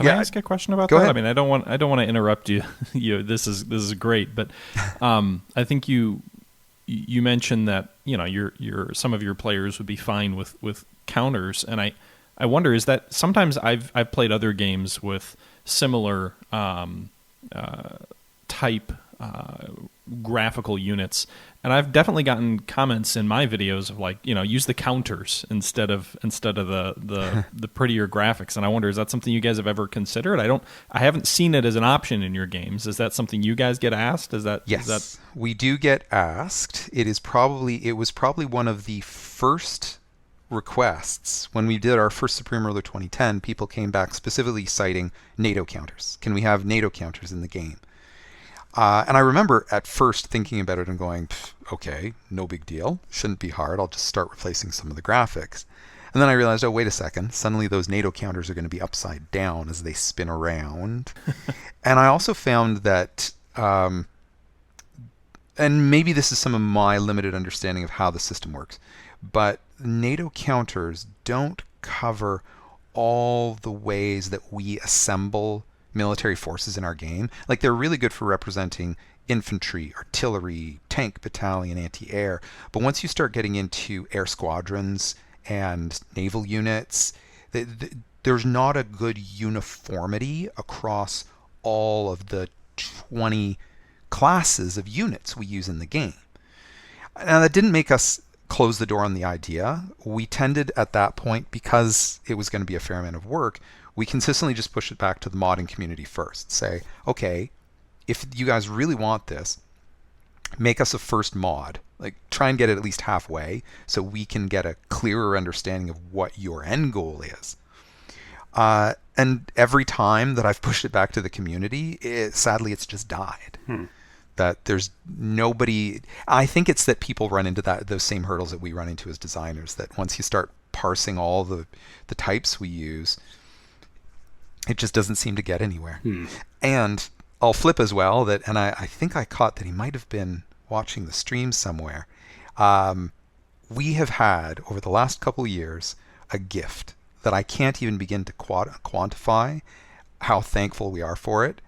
Can I ask a question about Go that? I ahead. mean, I don't want to interrupt you. This is great, but I think you mentioned that your some of your players would be fine with counters, and I wonder, is that sometimes I've played other games with similar type graphical units, and I've definitely gotten comments in my videos of like, use the counters instead of the prettier graphics. And I wonder, is that something you guys have ever considered? I haven't seen it as an option in your games. Is that something you guys get asked? Yes, we do get asked. It was probably one of the first requests when we did our first Supreme Ruler 2010. People came back specifically citing NATO counters. Can we have NATO counters in the game? And I remember at first thinking about it and going, okay, no big deal. Shouldn't be hard. I'll just start replacing some of the graphics. And then I realized, oh, wait a second. Suddenly those NATO counters are going to be upside down as they spin around. And I also found that, and maybe this is some of my limited understanding of how the system works, but NATO counters don't cover all the ways that we assemble military forces in our game. Like, they're really good for representing infantry, artillery, tank battalion, anti-air. But once you start getting into air squadrons and naval units, there's not a good uniformity across all of the 20 classes of units we use in the game. Now, that didn't make us close the door on the idea. We tended at that point, because it was going to be a fair amount of work, we consistently just push it back to the modding community first. Say, okay, if you guys really want this, make us a first mod. Like, try and get it at least halfway so we can get a clearer understanding of what your end goal is. And every time that I've pushed it back to the community, sadly, it's just died. That there's nobody. I think it's that people run into those same hurdles that we run into as designers. That once you start parsing all the types we use, it just doesn't seem to get anywhere. And I'll flip as well that, and I think I caught that he might have been watching the stream somewhere. We have had, over the last couple of years, a gift that I can't even begin to quantify how thankful we are for it.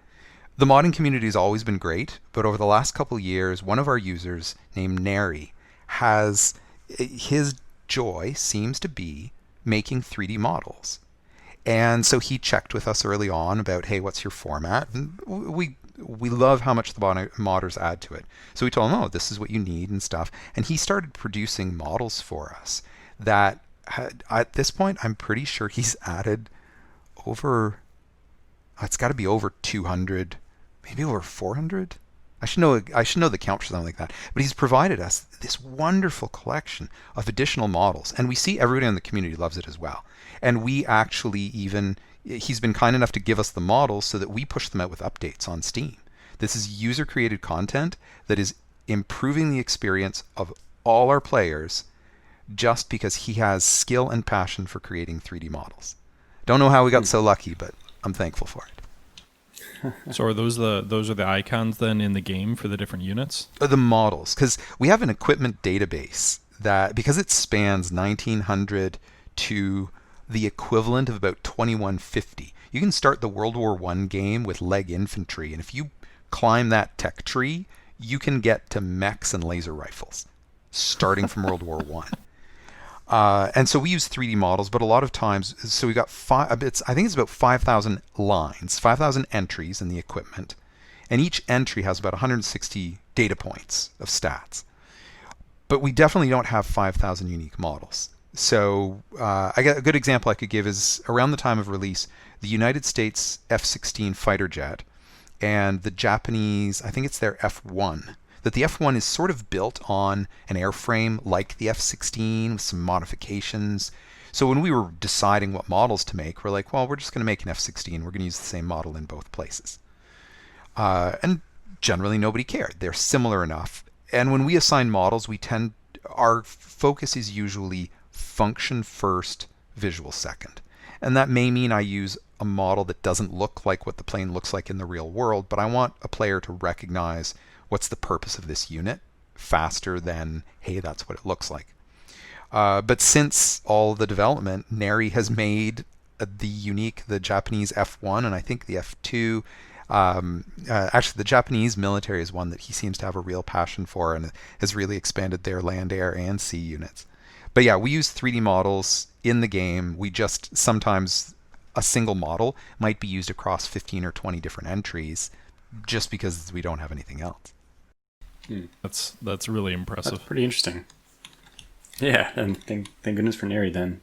The modding community has always been great, but over the last couple of years, one of our users named Neri has, his joy seems to be making 3D models. And so he checked with us early on about, hey, what's your format? And we love how much the modders add to it. So we told him, oh, this is what you need and stuff. And he started producing models for us that at this point, I'm pretty sure he's added over, it's got to be over 200, maybe over 400. I should know the count for something like that. But he's provided us this wonderful collection of additional models, and we see everybody in the community loves it as well. And we actually he's been kind enough to give us the models so that we push them out with updates on Steam. This is user-created content that is improving the experience of all our players just because he has skill and passion for creating 3D models. Don't know how we got so lucky, but I'm thankful for it. So are those are the icons then in the game for the different units? The models, because we have an equipment database that, because it spans 1900 to the equivalent of about 2150, you can start the World War I game with leg infantry, and if you climb that tech tree, you can get to mechs and laser rifles, starting from World War I. And so we use 3D models, but a lot of times, so we got I think it's about 5,000 lines, 5,000 entries in the equipment, and each entry has about 160 data points of stats. But we definitely don't have 5,000 unique models. So I got a good example I could give is around the time of release, the United States F-16 fighter jet and the Japanese, I think it's their F-1, that the F-1 is sort of built on an airframe like the F-16 with some modifications. So when we were deciding what models to make, we're like, well, we're just going to make an F-16. We're going to use the same model in both places. And generally nobody cared. They're similar enough. And when we assign models, our focus is usually function first, visual second. And that may mean I use a model that doesn't look like what the plane looks like in the real world, but I want a player to recognize what's the purpose of this unit faster than, hey, that's what it looks like. But since all the development, Neri has made the Japanese F1 and I think the F2. Actually, the Japanese military is one that he seems to have a real passion for and has really expanded their land, air, and sea units. But yeah, we use 3D models in the game. We just sometimes a single model might be used across 15 or 20 different entries just because we don't have anything else. That's really impressive. That's pretty interesting. Yeah, and thank goodness for Neri then.